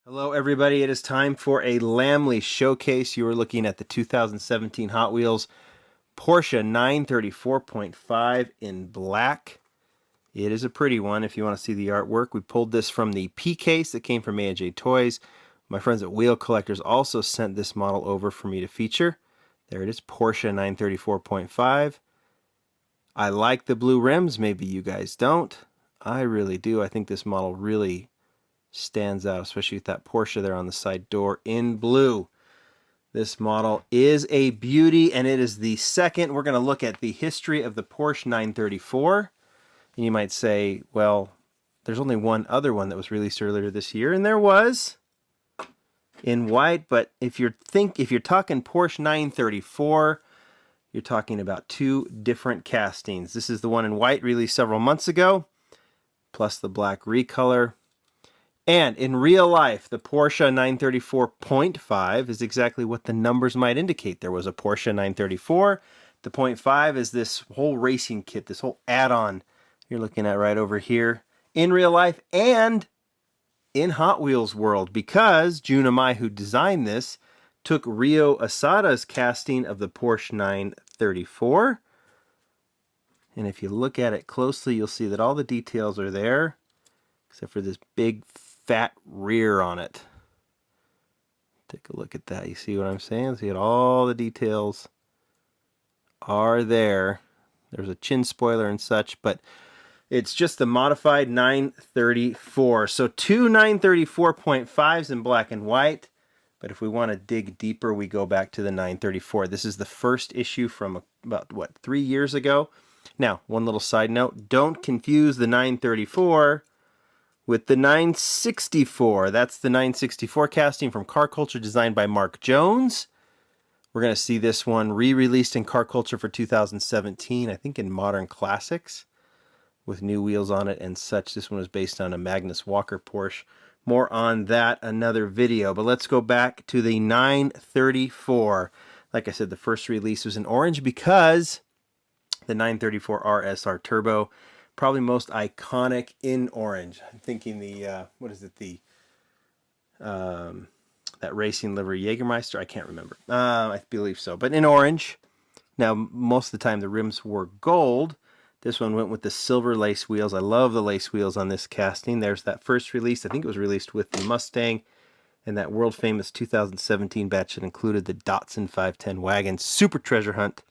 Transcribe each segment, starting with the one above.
Hello everybody, it is time for a Lamley showcase. You are looking at the 2017 Hot Wheels Porsche 934.5 in black. It is a pretty one if you want to see the artwork. We pulled this from the P case that came from A&J Toys. My friends at Wheel Collectors also sent this model over for me to feature. There it is, Porsche 934.5. I like the blue rims, maybe you guys don't. I really do. I think this model really stands out, especially with that Porsche there on the side door in blue. This model is a beauty, and it is the second. We're going to look at the history of the Porsche 934. And you might say, well, there's only one other one that was released earlier this year, and there was in white. But if you're talking Porsche 934, you're talking about two different castings. This is the one in white released several months ago, plus the black recolor. And in real life, the Porsche 934.5 is exactly what the numbers might indicate. There was a Porsche 934. The .5 is this whole racing kit, this whole add-on you're looking at right over here in real life and in Hot Wheels world, because Jun Amai, who designed this, took Ryo Asada's casting of the Porsche 934. And if you look at it closely, you'll see that all the details are there, except for this big fat rear on it. Take a look at that. You see what I'm saying? See, all the details are there. There's a chin spoiler and such, but it's just the modified 934. So two 934.5s in black and white. But if we want to dig deeper, we go back to the 934. This is the first issue from about, 3 years ago. Now, one little side note, don't confuse the 934 with the 964. That's the 964 casting from Car Culture, designed by Mark Jones. We're going to see this one re-released in Car Culture for 2017, I think in Modern Classics, with new wheels on it and such. This one was based on a Magnus Walker Porsche. More on that another video, but let's go back to the 934. Like I said, the first release was in orange because the 934 RSR Turbo, probably most iconic in orange. I'm thinking the, what is it, the, that racing livery, Jägermeister? I can't remember. I believe so, but in orange. Now, most of the time the rims were gold. This one went with the silver lace wheels. I love the lace wheels on this casting. There's that first release. I think it was released with the Mustang and that world famous 2017 batch that included the Datsun 510 wagon. Super treasure hunt,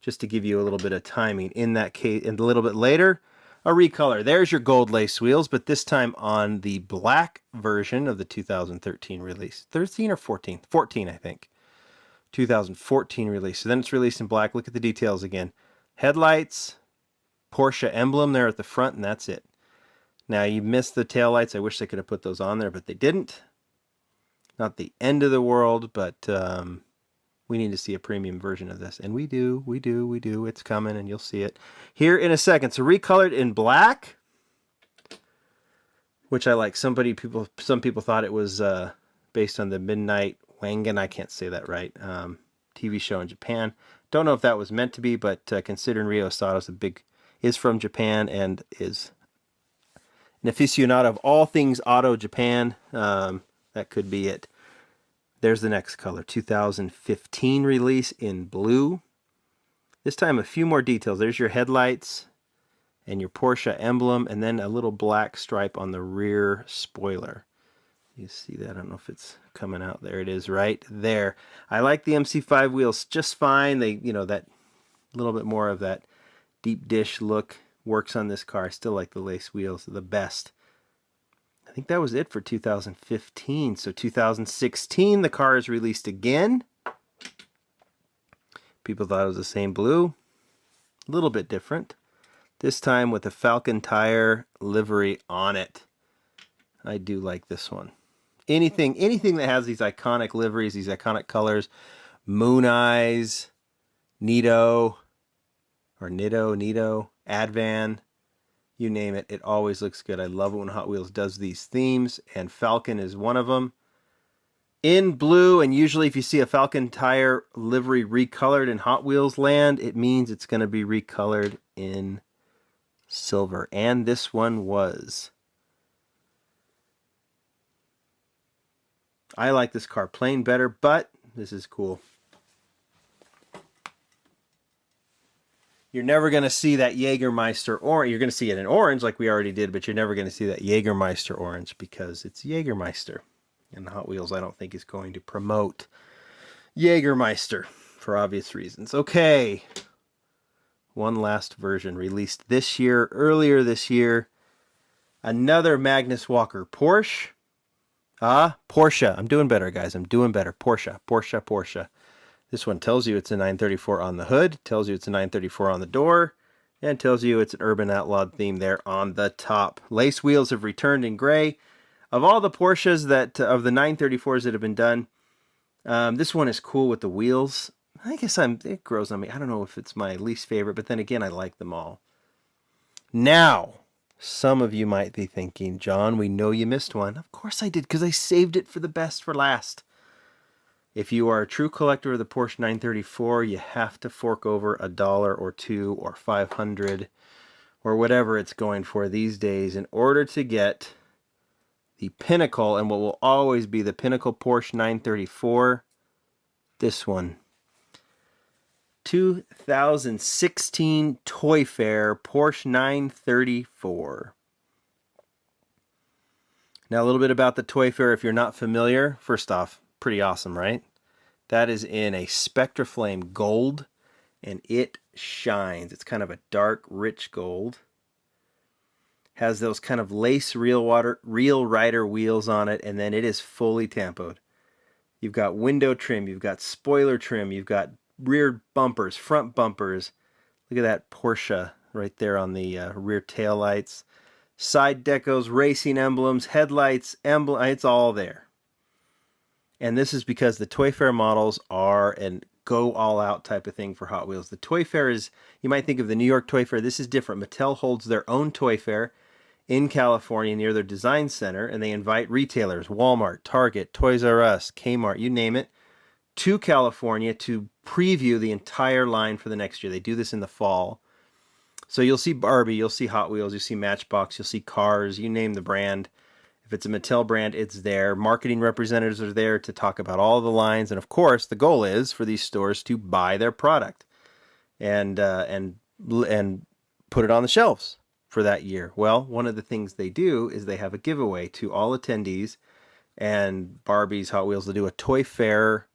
just to give you a little bit of timing. In that case, and a little bit later, a recolor. There's your gold lace wheels, but this time on the black version of the 2013 release. 13 or 14? 14, I think. 2014 release. So then it's released in black. Look at the details again. Headlights, Porsche emblem there at the front, and that's it. Now, you missed the taillights. I wish they could have put those on there, but they didn't. Not the end of the world, but we need to see a premium version of this. And we do. It's coming, and you'll see it here in a second. So recolored in black, which I like. Some people thought it was based on the Midnight Wangan, I can't say that right, TV show in Japan. Don't know if that was meant to be, but considering Ryo Asada is from Japan and is an aficionado of all things auto Japan, that could be it. There's the next color, 2015 release in blue. This time a few more details. There's your headlights and your Porsche emblem, and then a little black stripe on the rear spoiler. You see that? I don't know if it's coming out. There it is right there. I like the MC5 wheels just fine. They, that little bit more of that deep dish look works on this car. I still like the lace wheels the best. I think that was it for 2015. So 2016, the car is released again. People thought it was the same blue. A little bit different. This time with a Falcon tire livery on it. I do like this one. Anything that has these iconic liveries, these iconic colors, Moon Eyes, Nito, Advan, you name it, it always looks good. I love it when Hot Wheels does these themes, and Falcon is one of them. In blue, and usually if you see a Falcon tire livery recolored in Hot Wheels land, it means it's going to be recolored in silver, and this one was. I like this car plain better, but this is cool. You're never going to see that Jägermeister orange. You're going to see it in orange like we already did, but you're never going to see that Jägermeister orange because it's Jägermeister. And Hot Wheels, I don't think, is going to promote Jägermeister for obvious reasons. Okay. One last version released this year, earlier this year. Another Magnus Walker Porsche. Porsche. I'm doing better, guys. I'm doing better. Porsche. This one tells you it's a 934 on the hood, tells you it's a 934 on the door, and tells you it's an Urban Outlawed theme there on the top. Lace wheels have returned in gray. Of all the Porsches of the 934s that have been done, this one is cool with the wheels. I guess it grows on me. I don't know if it's my least favorite, but then again, I like them all. Now, some of you might be thinking, John, we know you missed one. Of course I did, because I saved it for the best for last. If you are a true collector of the Porsche 934, you have to fork over $1 or $2 or $500 or whatever it's going for these days in order to get the pinnacle and what will always be the pinnacle Porsche 934. This one. 2016 Toy Fair Porsche 934. Now a little bit about the Toy Fair if you're not familiar. First off, pretty awesome, right? That is in a Spectraflame gold, and it shines. It's kind of a dark, rich gold. Has those kind of lace real rider wheels on it, and then it is fully tampoed. You've got window trim, you've got spoiler trim, you've got rear bumpers, front bumpers. Look at that Porsche right there on the rear tail lights. Side decos, racing emblems, headlights, it's all there. And this is because the Toy Fair models are an go all out type of thing for Hot Wheels. The Toy Fair is, you might think of the New York Toy Fair. This is different. Mattel holds their own Toy Fair in California near their design center, and they invite retailers, Walmart, Target, Toys R Us, Kmart, you name it, to California to preview the entire line for the next year. They do this in the fall. So you'll see Barbie, you'll see Hot Wheels, you'll see Matchbox, you'll see Cars, you name the brand. If it's a Mattel brand, it's there. Marketing representatives are there to talk about all the lines. And of course, the goal is for these stores to buy their product and put it on the shelves for that year. Well, one of the things they do is they have a giveaway to all attendees, and Barbie's, Hot Wheels, will do a Toy Fair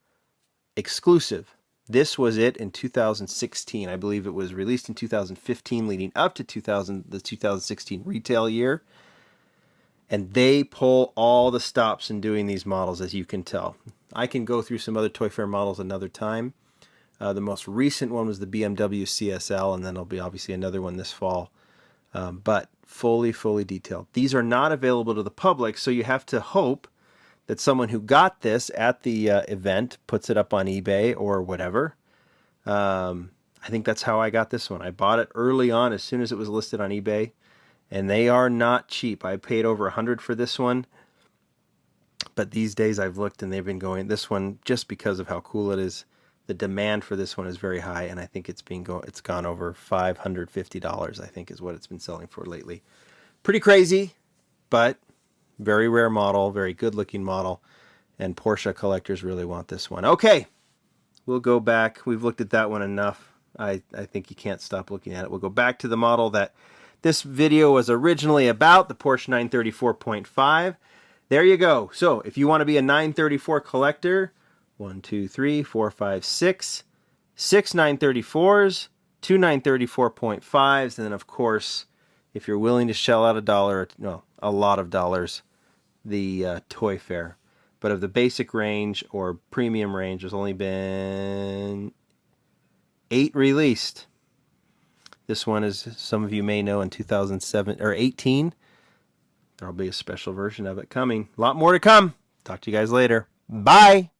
exclusive. This was it in 2016. I believe it was released in 2015 leading up to the 2016 retail year. And they pull all the stops in doing these models, as you can tell. I can go through some other Toy Fair models another time. The most recent one was the BMW Csl, and then there'll be obviously another one this fall. But fully detailed. These are not available to the public, so you have to hope that someone who got this at the event puts it up on eBay or whatever. I think that's how I got this one. I bought it early on as soon as it was listed on eBay. And they are not cheap. I paid over $100 for this one. But these days I've looked and they've been going, this one, just because of how cool it is, the demand for this one is very high. And I think it's gone over $550, I think is what it's been selling for lately. Pretty crazy, but very rare model, very good looking model. And Porsche collectors really want this one. Okay, we'll go back. We've looked at that one enough. I think you can't stop looking at it. We'll go back to the model that this video was originally about, the Porsche 934.5. There you go. So if you want to be a 934 collector, 1, 2, 3, 4, 5, 6 934s, 2 934.5s, and then of course, if you're willing to shell out a lot of dollars, the Toy Fair. But of the basic range or premium range, there's only been 8 released. This one, as some of you may know, in 2007 or 18. There'll be a special version of it coming. A lot more to come. Talk to you guys later. Bye.